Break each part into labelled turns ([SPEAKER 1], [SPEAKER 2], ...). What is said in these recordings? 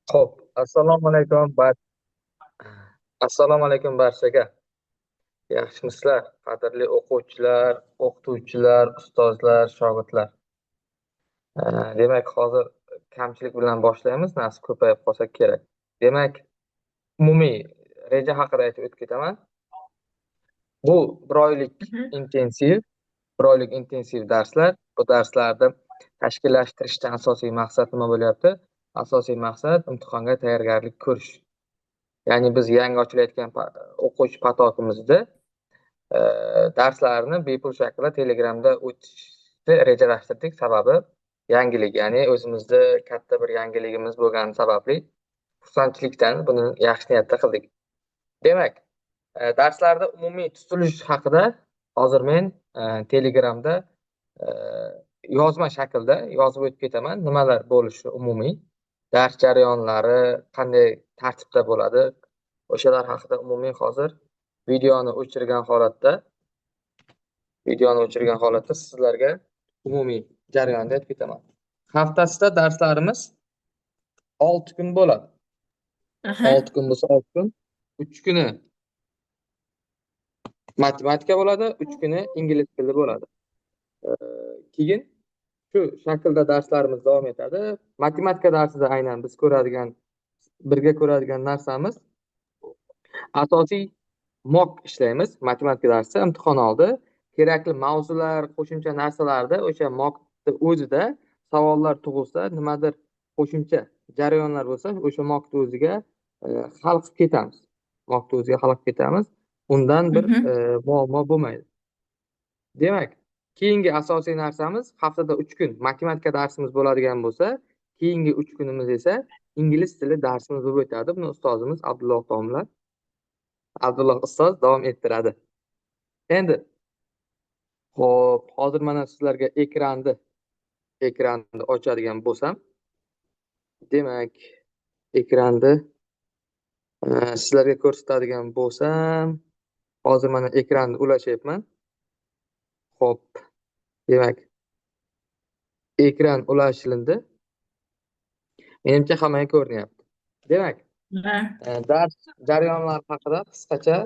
[SPEAKER 1] Xo'p, assalomu alaykum barchaga. Yaxshimisizlar, qadrli o'quvchilar, o'qituvchilar, ustozlar, shogirdlar. Demak, hozir kamchilik bilan boshlaymiz, nasib ko'payib qolsa kerak. Demak, umumiy reja haqida aytib o'tib ketaman. Bu
[SPEAKER 2] Mhm.
[SPEAKER 1] bir oylik intensiv darslar. Bu darslarni tashkillashtirishdan asosiy maqsad nima bo'lyapti? Asosiy maqsad imtihonga tayyorgarlik ko'rish. Ya'ni biz yangi ochilayotgan o'quvchi potokimizda darslarni bepul shaklda Telegramda o'tishni rejalashtirdik. Sababi yangilik, ya'ni o'zimizda katta bir yangiligimiz bo'lgani sababli xursandchilikdan buni yaxshi niyatda qildik. Demak, darslarda umumiy tutilish haqida hozir men Telegramda e, yozma shaklda yozib o'tib ketaman. Nimalar bo'lishi umumiy, dars jarayonlari qanday tartibda bo'ladi, o'shalar haqida umumiy hozir videoni o'chirgan holatda sizlarga umumiy jarayonni aytib ketaman. Haftasida darslarimiz 6 kun bo'ladi.
[SPEAKER 2] Aha.
[SPEAKER 1] 6 kun bo'lsa 6 kun. 3 kuni matematika bo'ladi, 3 kuni ingliz tili bo'ladi. Keyin shu shaklda darslarimiz davom etadi. Matematika darsida aynan biz birga ko'radigan narsamiz asosiy mock ishlaymiz. Matematika darsida imtihon oldi kerakli mavzular, qo'shimcha narsalarda o'sha mockni o'zida savollar tug'ilsa, nimadir qo'shimcha jarayonlar bo'lsa, o'sha mockni o'ziga hal qilib ketamiz. Undan bir
[SPEAKER 2] Mhm.
[SPEAKER 1] muammo bo'lmaydi. Demak, keyingi asosiy narsamiz haftada 3 kun matematika darsimiz bo'ladigan bo'lsa, keyingi 3 kunimiz esa ingliz tili darsimiz bo'lib o'tadi. Buni ustozimiz Abdulloh ustoz davom ettiradi. Endi, xo'p, hozir mana sizlarga ekranni ochadigan bo'lsam, demak, ekranni sizlarga ko'rsatadigan bo'lsam, hozir mana ekranni ulashyapman. Xo'p, demak, ekran ulashildi. Menimcha hammaga ko'rinyapti. Demak,
[SPEAKER 2] Va
[SPEAKER 1] dars jarayonlari haqida qisqacha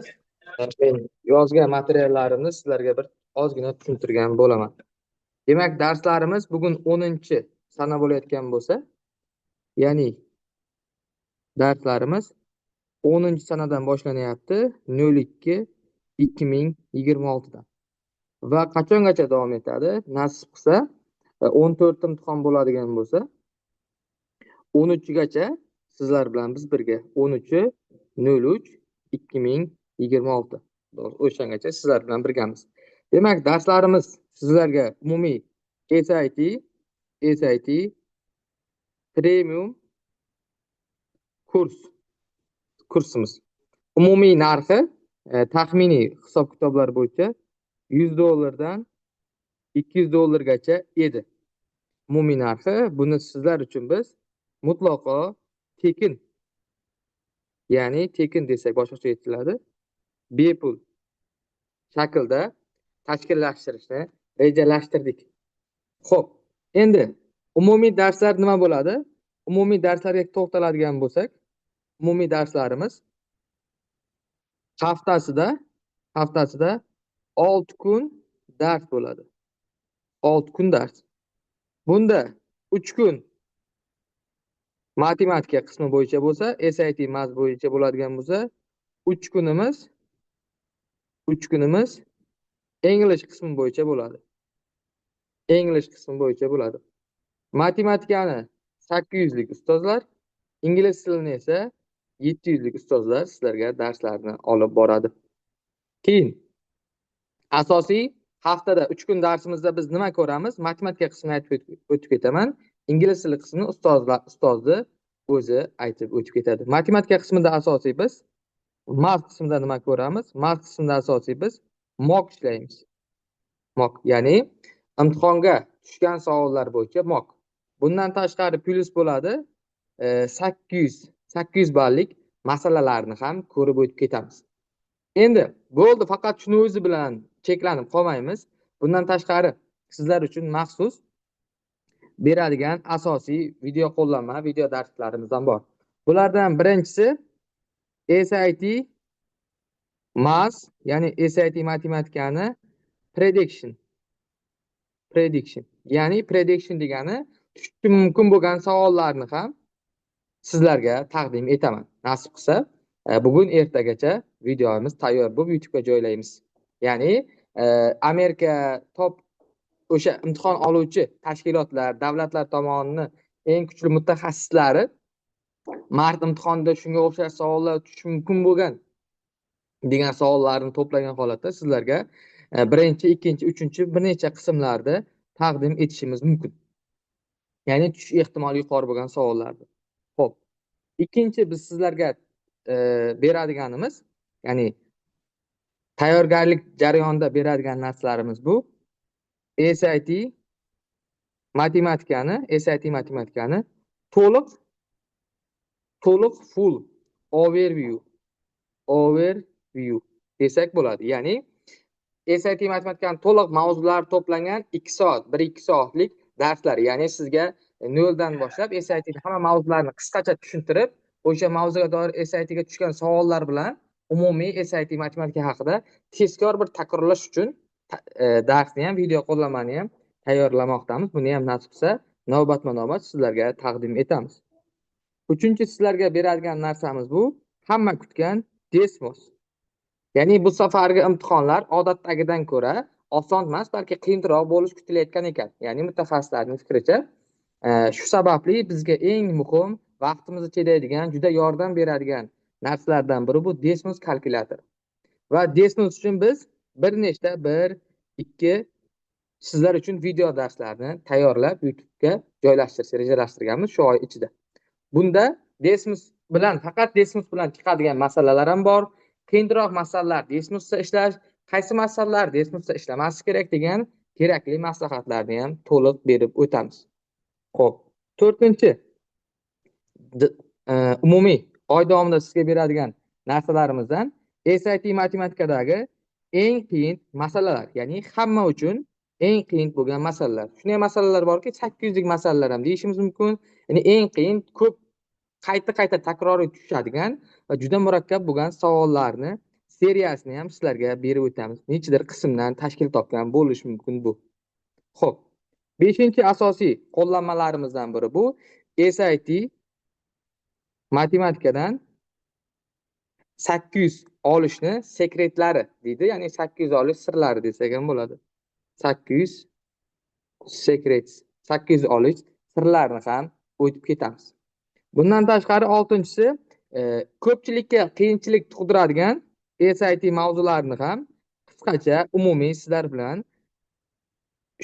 [SPEAKER 1] men yozgan materiallarimni sizlarga bir ozgina tushuntirgan bo'laman. Demak, darslarimiz bugun 10-chi sana bo'layotgan bo'lsa, ya'ni darslarimiz 10-chi sanadan boshlanyapti, 02/2026 dan. Va qachongacha davom etadi? Nasib qilsa, 14 ta imtihon bo'ladigan bo'lsa, 13gacha sizlar bilan biz birga 13/03/2026. O'shangacha sizlar bilan birgamiz. Demak, darslarimiz sizlarga umumiy SAT premium kursimiz. Umumiy narxi taxminiy hisob-kitoblar bo'yicha $100 dan $200 edi. Umumiy narxi, buni sizlar uchun biz mutlaqo tekin, ya'ni tekin desak boshqacha aytiladi, bepul shaklda tashkillashtirishni rejalashtirdik. Xo'p, endi umumiy darslar nima bo'ladi? Umumiy darslarga to'xtaladigan bo'lsak, umumiy darslarimiz haftasida 6 kun dars bo'ladi. 6 kun dars. Bunda 3 kun matematika qismi bo'yicha bo'lsa, SAT Math bo'yicha bo'ladigan bo'lsa, 3 kunimiz English qismi bo'yicha bo'ladi. Matematikani 800 lik ustozlar, ingliz tilini esa 700 lik ustozlar sizlarga darslarni olib boradi. Keyin asosiy haftada 3 kun darsimizda biz nima ko'ramiz? Matematika qismini aytib o'tib ketaman. Ingliz tili qismini ustozni o'zi aytib o'tib ketadi. Matematika qismida asosiy biz Math qismida nima ko'ramiz? Math qismida asosiy biz mock ishlaymiz. Mock, ya'ni imtihonga tushgan savollar bo'yicha mock. Bundan tashqari plus bo'ladi 800 ballik masalalarni ham ko'rib o'tib ketamiz. Endi bo'ldi, faqat shuni o'zi bilan cheklanib qolmaymiz. Bundan tashqari sizlar uchun maxsus beradigan asosiy video qo'llanma, video darslarimiz ham bor. Bulardan birinchisi SAT Maths, ya'ni SAT matematikani prediction. Prediction. Ya'ni prediction degani tushishi mumkin bo'lgan savollarni ham sizlarga taqdim etaman. Nasib qilsa, bugun ertagacha videomiz tayyor bo'lib YouTube'ga joylaymiz. Ya'ni e, Amerika top o'sha imtihon oluvchi tashkilotlar, davlatlar tomonidan eng kuchli mutaxassislari mart imtihonida shunga o'xshash savollar tushishi mumkin bo'lgan degan savollarni to'plagan holatda sizlarga birinchi, ikkinchi, uchinchi bir necha qismlarda taqdim etishimiz mumkin. Ya'ni tushish ehtimoli yuqori bo'lgan savollarni. Xo'p, ikkinchi biz sizlarga beradiganimiz, ya'ni tayyorgarlik jarayonida beradigan narsalarimiz bu SAT matematikani to'liq full overview desak bo'ladi. Ya'ni SAT matematikani to'liq mavzulari to'plangan 2 soat, 1-2 soatlik darslar. Ya'ni sizga noldan boshlab SATning hamma mavzularini qisqacha tushuntirib, o'sha mavzuga doir SATga tushgan savollar bilan umumiy SAT matematika haqida tezkor bir takrorlash uchun darsni ham, video qo'llanmani ham tayyorlamoqdamiz. Buni ham nasib qilsa navbatma-navbat sizlarga taqdim etamiz. Uchinchi sizlarga beradigan narsamiz bu hamma kutgan Desmos. Ya'ni bu safargi imtihonlar odatdagidan ko'ra oson emas, balki qiyinroq bo'lishi kutilayotgan ekan. Ya'ni mutaxassislarning fikricha, shu sababli bizga eng muhim, vaqtimizni cheklaydigan, juda yordam beradigan narsalardan biri bu Desmos kalkulyator. Va Desmos uchun biz bir nechta 1-2 sizlar uchun video darslarni tayyorlab YouTube'ga joylashtirishni rejalashtirganmiz shu oy ichida. Bunda faqat Desmos bilan chiqadigan masalalar ham bor. Qiyinroq masalalar Desmosda ishlash, qaysi masalalar Desmosda ishlamasligi kerak degan kerakli maslahatlarni ham to'liq berib o'tamiz. Xo'p, to'rtinchi umumiy oy davomida sizga beradigan narsalarimizdan SAT matematikadagi eng qiyin masalalar, ya'ni hamma uchun eng qiyin bo'lgan masalalar. Shunday masalalar borki, 800 lik masalalar ham deyishimiz mumkin. Ya'ni eng qiyin, ko'p qayta takroriy tushadigan va juda murakkab bo'lgan savollarni seriyasini ham sizlarga berib o'tamiz. Nechidir qismdan tashkil topgan bo'lishi mumkin bu. Xo'p, beshinchi asosiy qo'llanmalarimizdan biri bu SAT matematikadan 800 olishni sekretlari deydi. Ya'ni 800 olish sirlari desak ham bo'ladi. 800 olish sirlarini ham o'tib ketamiz. Bundan tashqari oltinchisi, ko'pchilikka qiyinchilik tug'diradigan SAT mavzularini ham qisqacha umumiy sizlar bilan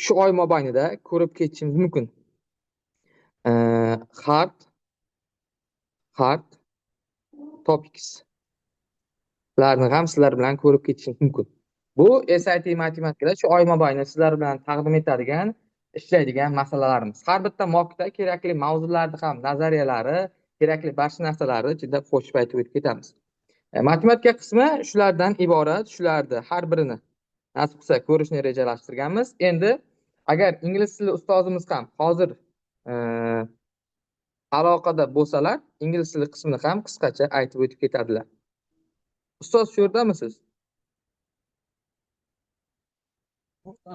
[SPEAKER 1] shu oy mobaynida ko'rib ketishimiz mumkin. Hard topics larni ham sizlar bilan ko'rib ketishimiz mumkin. Bu SAT matematikada shu oy mobaynida sizlar bilan taqdim etadigan, ishlaydigan masalalarimiz. Har bitta mockda kerakli mavzularni ham, nazariyalari, kerakli barcha narsalarni ichida qo'shib aytib o'tib ketamiz. Matematika qismi shulardan iborat. Shularni har birini nasib qilsa ko'rishni rejalashtirganmiz. Endi agar ingliz tili ustozimiz ham hozir aloqada bo'lsalar, ingliz tili qismini ham qisqacha aytib o'tib ketadilar. Ustoz, shu yerdamisiz?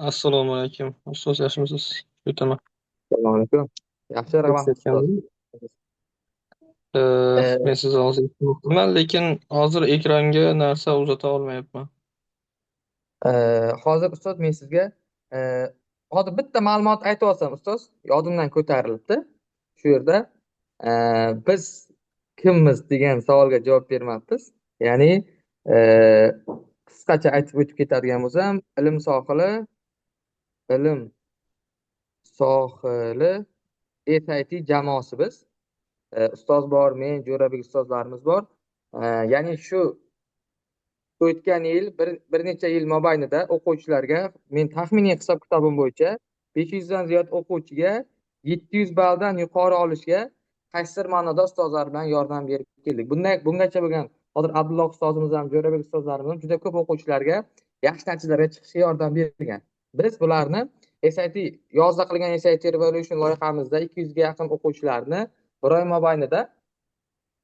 [SPEAKER 2] Assalomu alaykum. Ustoz yaxshimisiz? O'taman.
[SPEAKER 1] Assalomu alaykum. Yaxshi, rahmat ustoz.
[SPEAKER 2] Men sizni hozir eshitmoqdaman, lekin hozir ekranga narsa uzata olmayapman.
[SPEAKER 1] Hozir ustoz, men sizga hozir bitta ma'lumot aytib olsam ustoz, yodimdan ko'tarilibdi. Shu yerda biz kimmiz degan savolga javob bermabmiz. Ya'ni qisqacha aytib o'tib ketadigan bo'lsam, ilm sohili SAT jamoasi biz. Ustoz bor, men, Jo'rabek ustozlarimiz bor. Ya'ni shu o'tgan yil bir necha yil mobaynida o'quvchilarga men taxminiy hisob kitobim bo'yicha 500 dan ziyod o'quvchiga 700 balldan yuqori olishga qaysidir ma'noda ustozlar bilan yordam berib keldik. Bungacha bo'lgan hozir Abdulloh ustozimiz ham, Jo'rabek ustozlarimiz ham juda ko'p o'quvchilarga yaxshi natijalarga chiqishga yordam bergan. Biz bularni SAT yozda qilgan SAT Revolution loyihamizda 200 ga yaqin o'quvchilarni bir oy mobaynida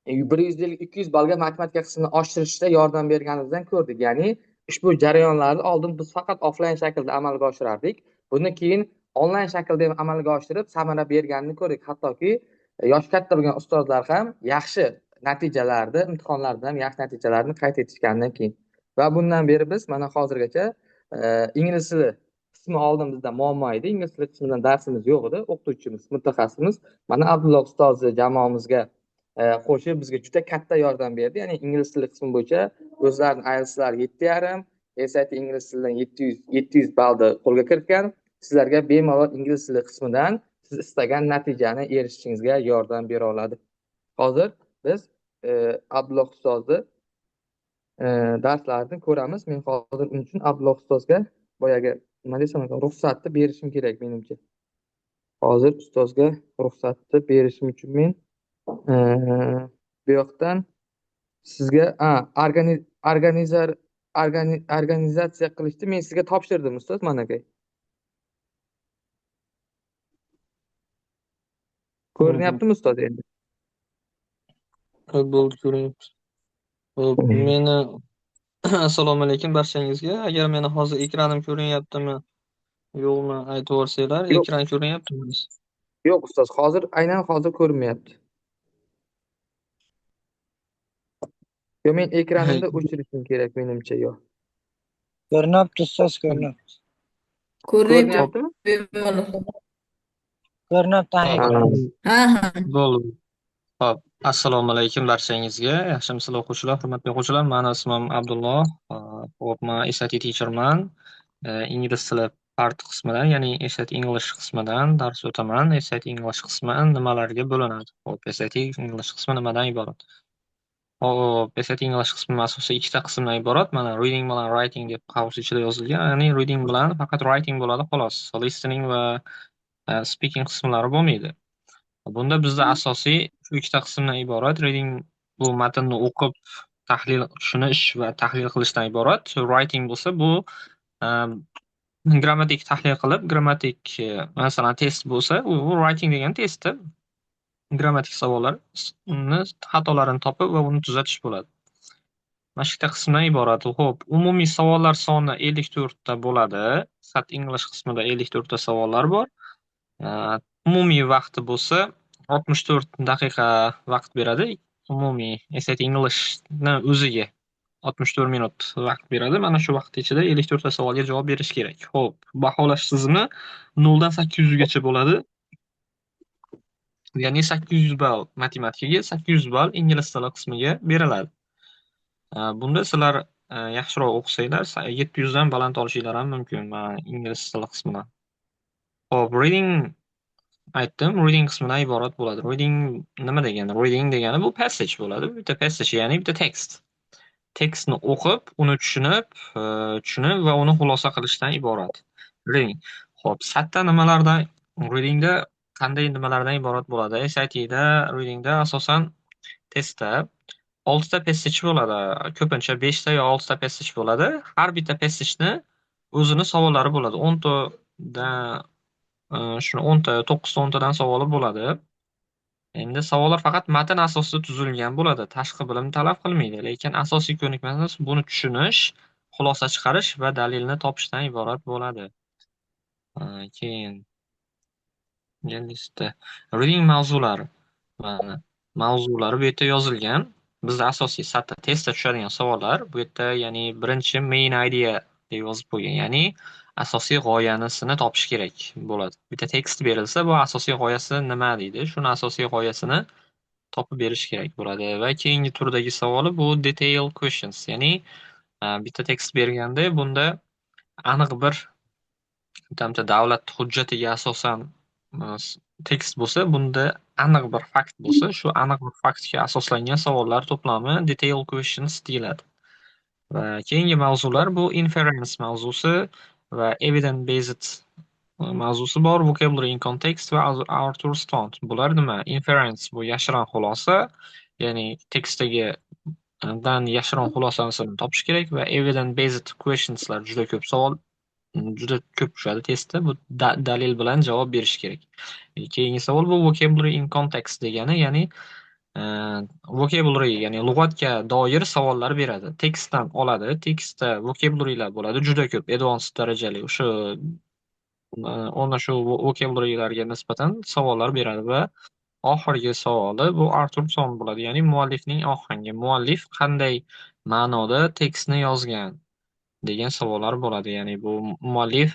[SPEAKER 1] 150 200 ballga matematika qismini oshirishda yordam berganimizdan ko'rdik. Ya'ni ushbu jarayonlarni oldin biz faqat offlayn shaklda amalga oshirardik. Buni keyin onlayn shaklda ham amalga oshirib samara berganini ko'rdik. Hattoki yoshi katta bo'lgan ustozlar ham yaxshi natijalarni, imtihonlarda ham yaxshi natijalarni qayd etishganidan keyin. Va bundan beri biz mana hozirgacha ingliz tili qismi oldin bizda muammo edi. Ingliz tili qismidan darsimiz yo'q edi. O'qituvchimiz, mutaxassisimiz mana Abdulla ustozni jamoamizga qo'shib bizga juda katta yordam berdi. Ya'ni ingliz tili qismi bo'yicha o'zlarini IELTS'lar 7,5, SAT ingliz tilidan 700 ballni qo'lga kiritgan. Sizlarga bemalol ingliz tili qismidan siz istagan natijani erishishingizga yordam bera oladi. Hozir biz Abdulloh ustozni darslarini ko'ramiz. Men hozir uning uchun Abdulloh ustozga boyagi nima desam ekan, ruxsatni berishim kerak menimcha. Hozir ustozga ruxsatni berishim uchun men bu yoqdan sizga organizatsiya qilishni men sizga topshirdim ustoz, mana aka. Ko'rinyaptimi ustoz endi?
[SPEAKER 2] Bo'ldi, ko'ryapti. Hop, meni assalomu alaykum barchangizga. Agar meni hozir ekranim ko'rinyaptimi, yo'qmi aytib yuborsanglar.
[SPEAKER 1] Yo'q,
[SPEAKER 2] Ekran ko'rinyaptimi?
[SPEAKER 1] yo'q ustoz, aynan hozir ko'rinmayapti. Yo, men ekranimda o'chirishim kerak menimcha, yo.
[SPEAKER 3] Ko'rinyapti ustoz, ko'rinyapti.
[SPEAKER 1] Ko'rinyaptimi?
[SPEAKER 3] Ko'rinyapti.
[SPEAKER 2] Bo'ldi. Hop, assalomu alaykum barchangizga. Yaxshimisizlar o'quvchilar, hurmatli o'quvchilar. Meni ismim Abdulloh. Hop, men SAT teacherman. Ingliz tili part qismidan, ya'ni SAT English qismidan dars o'taman. SAT English qismi nimalarga bo'linadi? Hop, SAT English qismi nimadan iborat? Hop, SAT English qismi asosiy ikkita qismdan iborat. Mana reading bilan writing deb qavs ichida yozilgan. Ya'ni reading bilan faqat writing bo'ladi xolos. Listening va speaking qismlari bo'lmaydi. Bunda bizda asosiy shu ikkita qismdan iborat. Reading bu matnni o'qib, tushunish va tahlil qilishdan iborat. Writing bo'lsa bu grammatik tahlil qilib, grammatik masalan test bo'lsa, u writing degan testda grammatik savollarni xatolarini topib va uni tuzatish bo'ladi. Mana shu ikkita qismdan iborat. Xo'p, umumiy savollar soni 54 ta bo'ladi. SAT English qismida 54 ta savollar bor. Umumiy vaqti bo'lsa 64 daqiqa vaqt beradi. Umumiy SAT Englishni o'ziga 64 minut vaqt beradi. Mana shu vaqt ichida 54 ta savolga javob berish kerak. Xo'p, baholash tizimi 0 dan 800 gacha bo'ladi. Ya'ni 800 ball matematikaga, 800 ball ingliz tili qismiga beriladi. Bunda sizlar yaxshiroq o'qisanglar 700 dan baland olishinglar ham mumkin ingliz tili qismidan. Xo'p, reading aytdim, reading qismidan iborat bo'ladi. Reading nima degani? Reading degani bu passage bo'ladi. Bitta passage, ya'ni bitta tekst. Tekstni o'qib, uni tushunib va uni xulosa qilishdan iborat. Reading. Xo'p, SATda nimalardan readingda qanday nimalardan iborat bo'ladi? SATda readingda asosan testda 6 ta passage bo'ladi. Ko'pincha 5 ta yo 6 ta passage bo'ladi. Har bitta passageni o'zini savollari bo'ladi. 10 ta shuni 10 ta, 9 ta 10 tadan savoli bo'ladi. Endi savollar faqat matn asosida tuzilgan bo'ladi. Tashqi bilim talab qilmaydi, lekin asosiy ko'nikmasi buni tushunish, xulosa chiqarish va dalilni topishdan iborat bo'ladi. Keyin listda reading mavzulari. Mana mavzulari bu yerda yozilgan. Bizda asosiy SATda testda tushadigan savollar bu yerda, ya'ni birinchi main idea deb yozib qo'ygan, ya'ni asosiy g'oyasini topish kerak bo'ladi. Bitta tekst berilsa, bu asosiy g'oyasi nima deydi? Shuni asosiy g'oyasini topib berish kerak bo'ladi. Va keyingi turdagi savoli bu detail questions, ya'ni bitta tekst berganda bunda aniq bir davlat hujjatiga asosan tekst bo'lsa, bunda aniq bir fakt bo'lsa, shu aniq bir faktga asoslangan savollar to'plami detail questions deyiladi. Va keyingi mavzular bu inference mavzusi va evidence based mavzusi bor. Vocabulary in context va Arthur Stone. Bular nima? Inference bu yashirin xulosa, ya'ni tekstdagi dan yashirin xulosasini topish kerak va evidence based questionslar juda ko'p savol, juda ko'p tushadi testda. Bu dalil bilan javob berish kerak. Keyingi savol bu vocabulary in context degani, ya'ni e, vocabulary, ya'ni lug'atga doir savollar beradi. Tekstdan oladi. Tekstda vocabulary'lar bo'ladi. Juda ko'p, advanced darajali. O'sha ona shu vocabulary'larga nisbatan savollar beradi va oxirgi savoli bu Artur Son bo'ladi. Ya'ni muallifning ohangi. Muallif qanday ma'noda tekstni yozgan degan savollar bo'ladi. Ya'ni bu muallif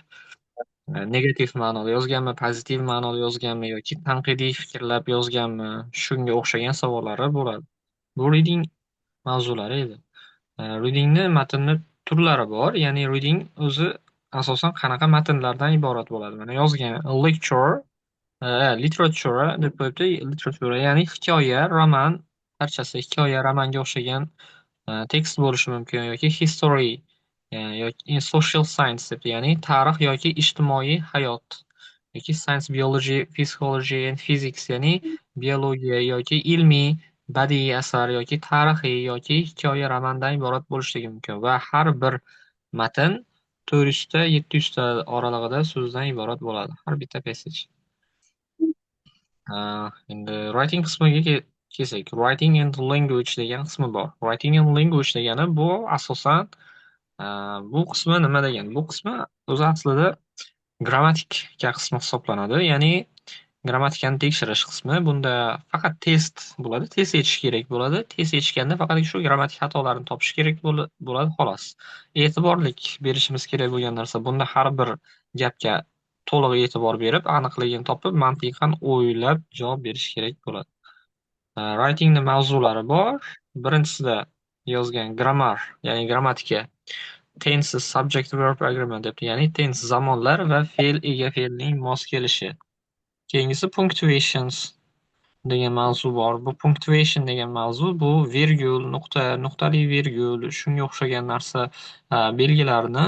[SPEAKER 2] negativ ma'noda yozganmi, pozitiv ma'noda yozganmi yoki tanqidiy fikrlab yozganmi, shunga o'xshagan savollari bo'ladi. Bu reading mavzulari edi. Readingni matnni turlari bor. Ya'ni reading o'zi asosan qanaqa matnlardan iborat bo'ladi? Mana yozgan lecture, literatura deb qo'yibdi. Literatura ya'ni hikoya, roman, barchasi hikoya, romanga o'xshagan tekst bo'lishi mumkin yoki history yoki social science deb, ya'ni tarix yoki ijtimoiy hayot yoki science, biology, psychology and physics, ya'ni biologiya yoki ilmiy, badiiy asar yoki tarixiy yoki hikoya, romandan iborat bo'lishligi mumkin va har bir matn 400 ta 700 ta oralig'ida so'zdan iborat bo'ladi. Har bitta passage. Endi writing qismiga kelsak, writing and language degan qismi bor. Writing and language degani bu asosan bu qismi nima degani? Bu qismi o'zi aslida grammatika qismi hisoblanadi. Ya'ni grammatikani tekshirish qismi. Bunda faqat test bo'ladi, test etish kerak bo'ladi. Test etishganda faqat shu grammatik xatolarini topish kerak bo'ladi xolos. E'tiborlik berishimiz kerak bo'lgan narsa, bunda har bir gapga to'liq e'tibor berib, aniqligini topib, mantiqan o'ylab javob berish kerak bo'ladi. Writingni mavzulari bor. Birinchisida yozgan grammar, ya'ni grammatika. Tenses, subject, verb, agreement deb, ya'ni tense zamonlar va fe'l ega fe'lning mos kelishi. Keyingisi punctuations degan mavzu bor. Bu punctuation degan mavzu bu virgul, nuqta, nuqtali virgul, shunga o'xshagan narsa belgilarini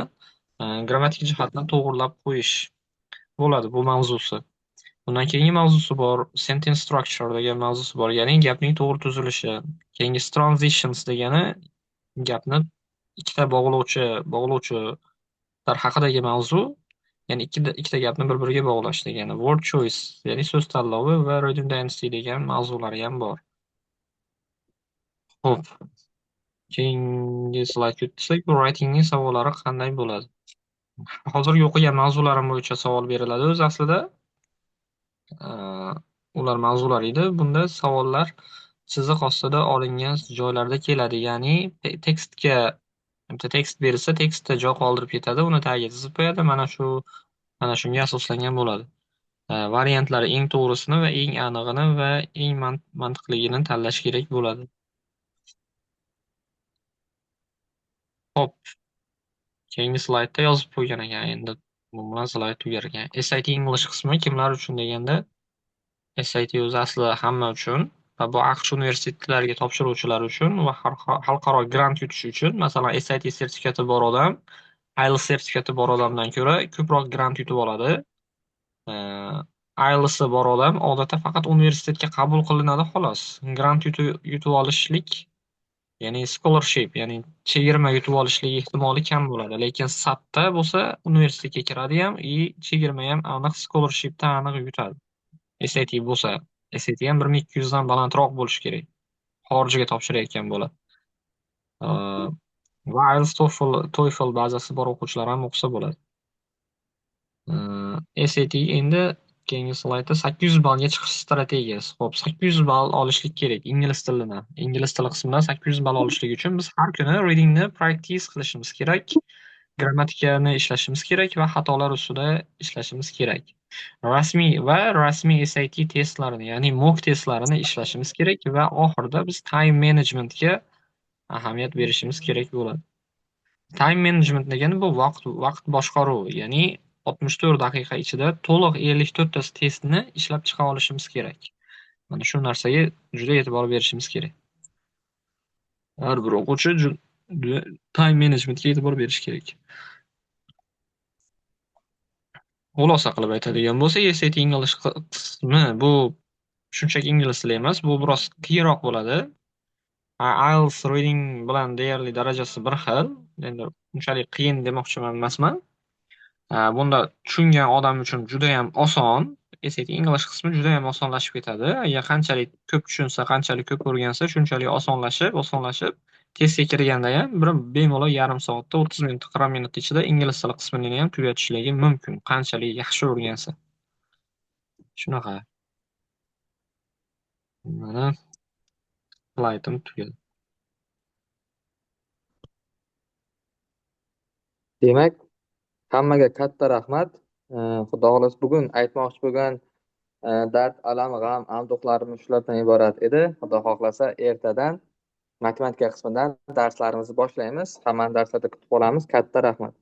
[SPEAKER 2] grammatik jihatdan to'g'rilab qo'yish bo'ladi bu mavzusi. Bundan keyingi mavzusi bor, sentence structure degan mavzusi bor, ya'ni gapning to'g'ri tuzilishi. Keyingisi transitions degani gapni ikkita bog'lovchilar haqidagi mavzu, ya'ni ikkita gapni bir-biriga bog'lash degani. Word choice, ya'ni so'z tanlovi va redundancy degan mavzulari ham bor. Xo'p, keyingi slaydga o'tsak, bu writingning savollari qanday bo'ladi? Hozirgi o'qigan mavzularim bo'yicha savol beriladi. O'zi aslida ular mavzular edi. Bunda savollar chiziq ostida olingan joylarda keladi. Ya'ni tekstga bitta tekst berilsa, tekstda joy qoldirib ketadi, uni tagiga chizib qo'yadi. Mana shunga asoslangan bo'ladi. Variantlari eng to'g'risini va eng anig'ini va eng mantiqligini tanlash kerak bo'ladi. Hop, keyingi slaydda yozib qo'ygan ekan. Endi bu bilan slayd tugar ekan. SAT English qismi kimlar uchun deganda, SAT o'zi aslida hamma uchun va bu AQSh universitetlariga topshiruvchilar uchun va xalqaro grant yutish uchun. Masalan, SAT sertifikati bor odam IELTS sertifikati bor odamdan ko'ra ko'proq grant yutib oladi. IELTS bor odam odatda faqat universitetga qabul qilinadi xolos. Grant yutib olishlik, ya'ni scholarship, ya'ni chegirma yutib olishlik ehtimoli kam bo'ladi. Lekin SATda bo'lsa universitetga kiradi ham, chegirma ham aniq, scholarshipda aniq yutadi. SAT bo'lsa, SAT ham 1200 dan balandroq bo'lishi kerak. Xorijga topshirayotgan bo'ladi. Va IELTS, TOEFL bazasi bor o'quvchilar ham o'qisa bo'ladi. SAT endi keyingi slaydda 800 ballga chiqish strategiyasi. Xo'p, 800 ball olishlik kerak ingliz tilidan. Ingliz tili qismidan 800 ball olishlik uchun biz har kuni readingni practice qilishimiz kerak, grammatikani ishlashimiz kerak va xatolar ustida ishlashimiz kerak. Rasmiy SAT testlarini, ya'ni mock testlarini ishlashimiz kerak va oxirida biz time managementga ahamiyat berishimiz kerak bo'ladi. Time management degani bu vaqt boshqaruvi, ya'ni 64 daqiqa ichida to'liq 54 ta testni ishlab chiqa olishimiz kerak. Mana shu narsaga juda e'tibor berishimiz kerak. Har bir o'quvchi time managementga e'tibor berish kerak. Xulosa qilib aytadigan bo'lsak, SAT English qismi bu shunchaki ingliz tili emas, bu biroz qiyinroq bo'ladi. IELTS reading bilan deyarli darajasi bir xil. Endi unchalik qiyin demoqchiman emasman. Bunda tushungan odam uchun juda ham oson. SAT English qismi juda ham osonlashib ketadi. Agar qanchalik ko'p tushunsa, qanchalik ko'p o'rgansa, shunchalik osonlashib, testga kirganda ham bir bemalol yarim soatda, 30 minut, 40 minut ichida ingliz tili qismini ham tugatishligi mumkin. Qanchalik yaxshi o'rgansa. Shunaqa. Mana slaydim tugadi.
[SPEAKER 1] Demak, hammaga katta rahmat. Xudo xohlasa bugun aytmoqchi bo'lgan dard, alam, g'am, anduhlarimiz shulardan iborat edi. Xudo xohlasa ertadan matematika qismidan darslarimizni boshlaymiz. Hammani darslarda kutib qolamiz. Katta rahmat.